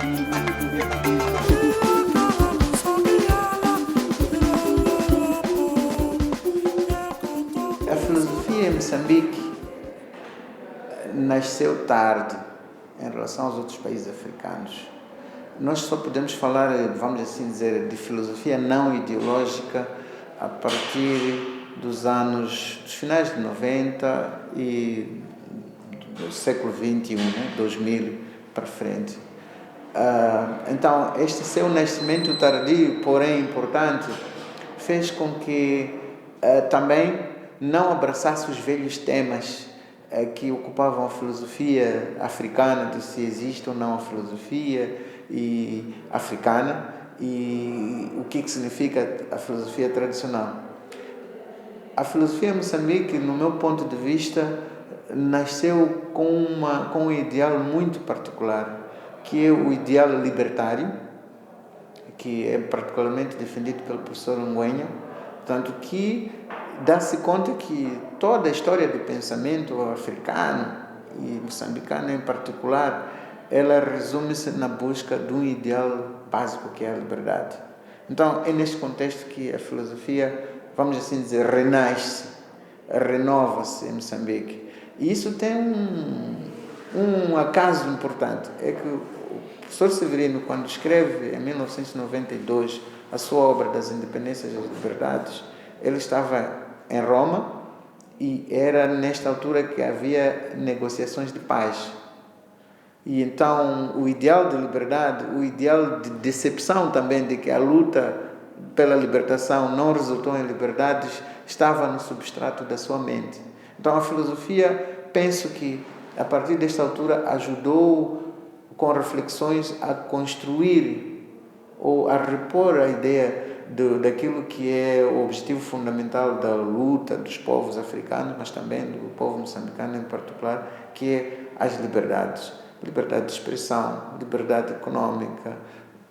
A filosofia em Moçambique nasceu tarde em relação aos outros países africanos. Nós só podemos falar, vamos assim dizer, de filosofia não ideológica a partir dos finais de 90 e do século XXI, 2000 para frente. Então, este seu nascimento tardio, porém importante, fez com que também não abraçasse os velhos temas que ocupavam a filosofia africana, de se existe ou não a filosofia africana e o que significa a filosofia tradicional. A filosofia em Moçambique, no meu ponto de vista, nasceu com um ideal muito particular, que é o ideal libertário, que é particularmente defendido pelo professor Ng'uenho, tanto que dá-se conta que toda a história do pensamento africano e moçambicano em particular, ela resume-se na busca de um ideal básico que é a liberdade. Então é neste contexto que a filosofia, vamos assim dizer, renasce, renova-se em Moçambique. E isso tem um acaso importante, é que o professor Severino, quando escreve em 1992 a sua obra das Independências e das Liberdades, ele estava em Roma e era nesta altura que havia negociações de paz. E então o ideal de liberdade, o ideal de decepção também de que a luta pela libertação não resultou em liberdades, estava no substrato da sua mente. Então a filosofia, penso que a partir desta altura ajudou com reflexões a construir ou a repor a ideia daquilo que é o objetivo fundamental da luta dos povos africanos, mas também do povo moçambicano em particular, que é as liberdades. Liberdade de expressão, liberdade econômica,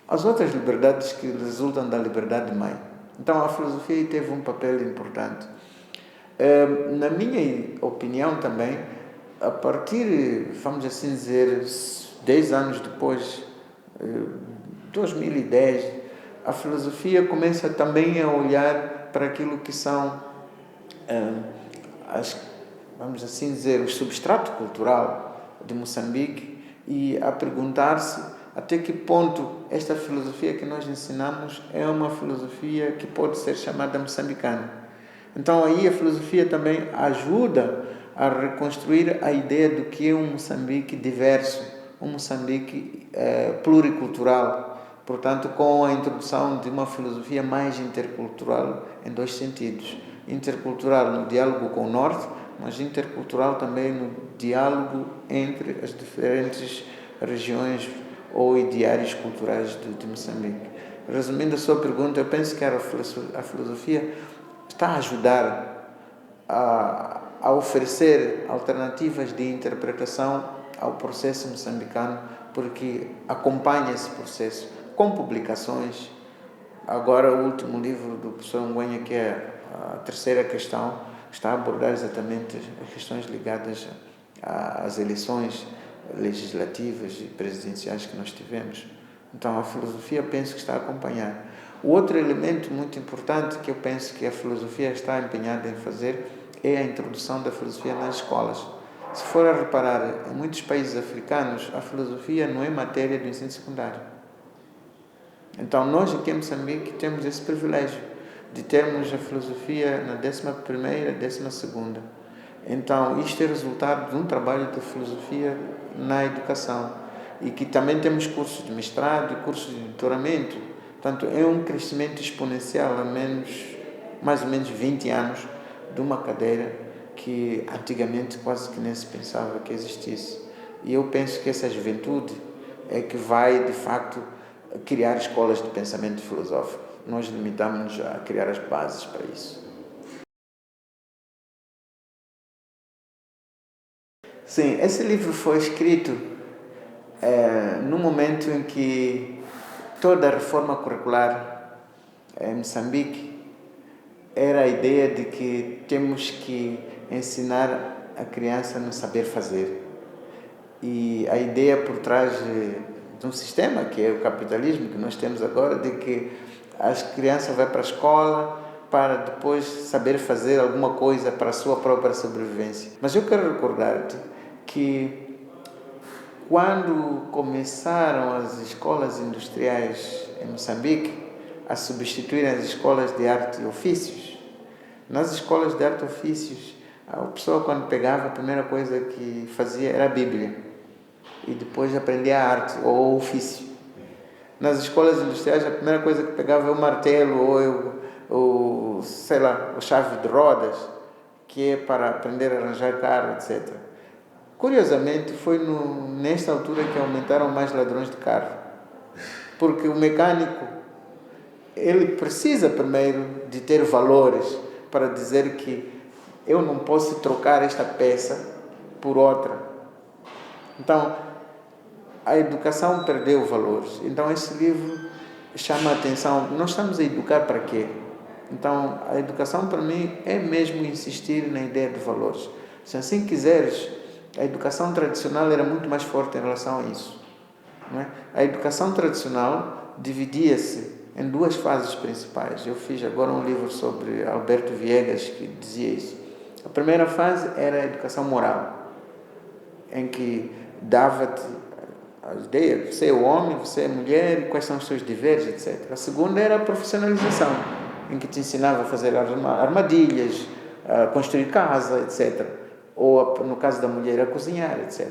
as outras liberdades que resultam da liberdade-mãe. Então a filosofia teve um papel importante. Na minha opinião também, a partir, vamos assim dizer, 10 anos depois, 2010, a filosofia começa também a olhar para aquilo que são, vamos assim dizer, o substrato cultural de Moçambique e a perguntar-se até que ponto esta filosofia que nós ensinamos é uma filosofia que pode ser chamada moçambicana. Então aí a filosofia também ajuda a reconstruir a ideia do que é um Moçambique diverso, um Moçambique pluricultural, portanto com a introdução de uma filosofia mais intercultural em dois sentidos. Intercultural no diálogo com o Norte, mas intercultural também no diálogo entre as diferentes regiões ou ideários culturais de Moçambique. Resumindo a sua pergunta, eu penso que a filosofia está a ajudar a oferecer alternativas de interpretação ao processo moçambicano, porque acompanha esse processo com publicações. Agora o último livro do professor Ng'uenho, que é a terceira questão, está a abordar exatamente as questões ligadas às eleições legislativas e presidenciais que nós tivemos. Então a filosofia, penso que está a acompanhar. O outro elemento muito importante que eu penso que a filosofia está empenhada em fazer é a introdução da filosofia nas escolas. Se for a reparar, em muitos países africanos, a filosofia não é matéria do ensino secundário. Então nós aqui em Moçambique temos esse privilégio de termos a filosofia na 11ª, 12ª. Então isto é resultado de um trabalho de filosofia na educação e que também temos cursos de mestrado e cursos de doutoramento. Portanto, é um crescimento exponencial há mais ou menos 20 anos de uma cadeira que antigamente quase que nem se pensava que existisse. E eu penso que essa juventude é que vai, de facto, criar escolas de pensamento filosófico. Nós limitamos-nos a criar as bases para isso. Sim, esse livro foi escrito no momento em que toda a reforma curricular em Moçambique era a ideia de que temos que ensinar a criança no saber fazer. E a ideia por trás de um sistema que é o capitalismo que nós temos agora, de que as crianças vão para a escola para depois saber fazer alguma coisa para a sua própria sobrevivência. Mas eu quero recordar-te que quando começaram as escolas industriais em Moçambique a substituir as escolas de arte e ofícios, nas escolas de arte e ofícios, a pessoa quando pegava, a primeira coisa que fazia era a Bíblia e depois aprendia a arte ou o ofício. Nas escolas industriais, a primeira coisa que pegava é o martelo ou sei lá, a chave de rodas, que é para aprender a arranjar carro, etc. Curiosamente, foi nesta altura que aumentaram mais ladrões de carro, porque o mecânico ele precisa primeiro de ter valores para dizer que eu não posso trocar esta peça por outra. Então, a educação perdeu valores. Então, esse livro chama a atenção. Nós estamos a educar para quê? Então, a educação para mim é mesmo insistir na ideia de valores. Se assim quiseres, a educação tradicional era muito mais forte em relação a isso. Não é? A educação tradicional dividia-se em duas fases principais. Eu fiz agora um livro sobre Alberto Viegas que dizia isso. A primeira fase era a educação moral, em que dava-te a ideia, você é o homem, você é a mulher, quais são os seus deveres, etc. A segunda era a profissionalização, em que te ensinava a fazer armadilhas, a construir casa, etc. Ou, no caso da mulher, a cozinhar, etc.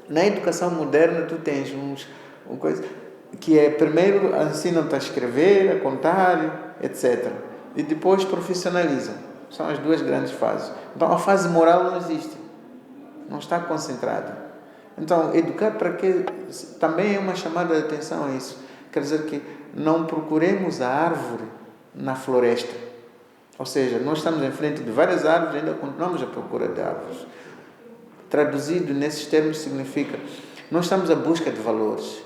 Na educação moderna, tu tens uma coisa que é, primeiro, ensinam-te a escrever, a contar, etc. E depois profissionalizam. São as duas grandes fases. Então, a fase moral não existe. Não está concentrada. Então, educar para quê? Também é uma chamada de atenção a isso. Quer dizer que não procuremos a árvore na floresta. Ou seja, nós estamos em frente de várias árvores e ainda continuamos à procura de árvores. Traduzido nesses termos significa, nós estamos à busca de valores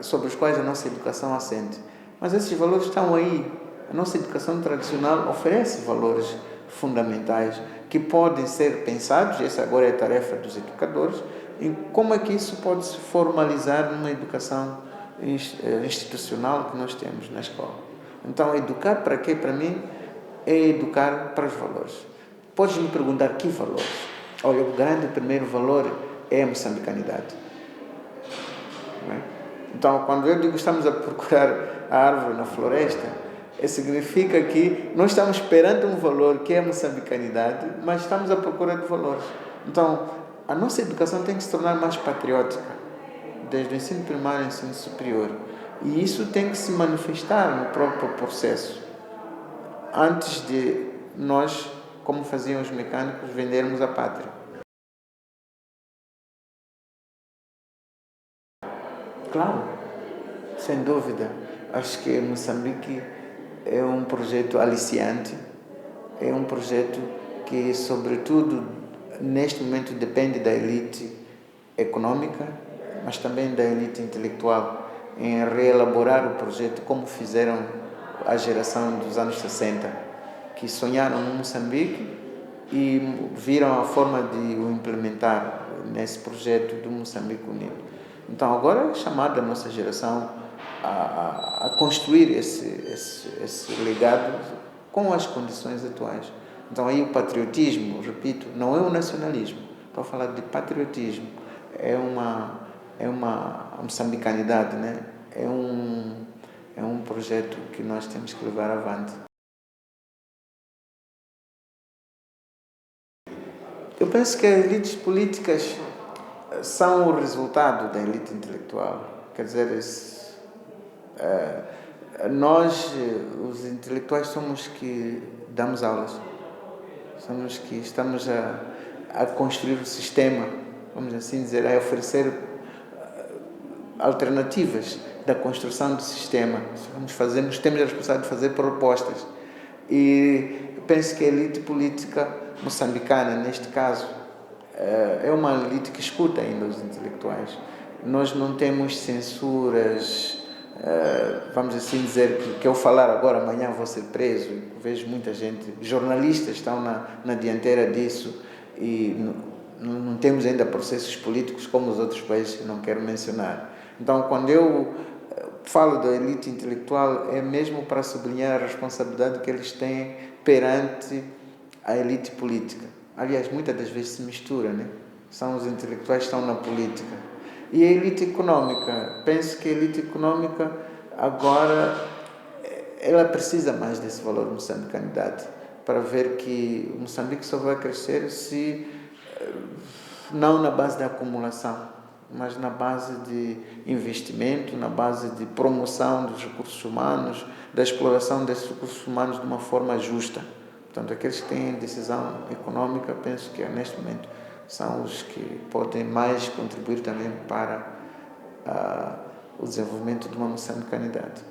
sobre os quais a nossa educação assente. Mas esses valores estão aí. A nossa educação tradicional oferece valores fundamentais que podem ser pensados, essa agora é a tarefa dos educadores, em como é que isso pode se formalizar numa educação institucional que nós temos na escola. Então, educar para quê? Para mim, é educar para os valores. Podes me perguntar que valores? Olha, o grande primeiro valor é a moçambicanidade. Não é? Então, quando eu digo que estamos a procurar a árvore na floresta, significa que nós estamos perante um valor que é a moçambicanidade, mas estamos à procura de valores. Então, a nossa educação tem que se tornar mais patriótica, desde o ensino primário ao ensino superior. E isso tem que se manifestar no próprio processo, antes de nós, como faziam os mecânicos, vendermos a pátria. Claro, sem dúvida. Acho que Moçambique é um projeto aliciante, é um projeto que, sobretudo, neste momento depende da elite econômica, mas também da elite intelectual, em reelaborar o projeto como fizeram a geração dos anos 60, que sonharam no Moçambique e viram a forma de o implementar nesse projeto do Moçambique Unido. Então, agora é chamada a nossa geração a construir esse legado com as condições atuais. Então, aí o patriotismo, repito, não é o nacionalismo. Estou a falar de patriotismo. É uma moçambicanidade, né? É um projeto que nós temos que levar avante. Eu penso que as elites políticas são o resultado da elite intelectual. Quer dizer, nós, os intelectuais, somos que damos aulas. Somos que estamos a construir o sistema, vamos assim dizer, a oferecer alternativas da construção do sistema. Temos a responsabilidade de fazer propostas. E penso que a elite política moçambicana, neste caso, é uma elite que escuta ainda os intelectuais. Nós não temos censuras, vamos assim dizer, que eu falar agora, amanhã vou ser preso. Vejo muita gente, jornalistas estão na dianteira disso, e não temos ainda processos políticos como os outros países, não quero mencionar. Então, quando eu falo da elite intelectual, é mesmo para sublinhar a responsabilidade que eles têm perante a elite política. Aliás, muitas das vezes se mistura, né? São os intelectuais que estão na política. E a elite econômica, penso que a elite econômica agora ela precisa mais desse valor moçambicano para ver que o Moçambique só vai crescer se não na base da acumulação, mas na base de investimento, na base de promoção dos recursos humanos, da exploração desses recursos humanos de uma forma justa. Portanto, aqueles que têm decisão econômica, penso que neste momento são os que podem mais contribuir também para o desenvolvimento de uma moçambicanidade.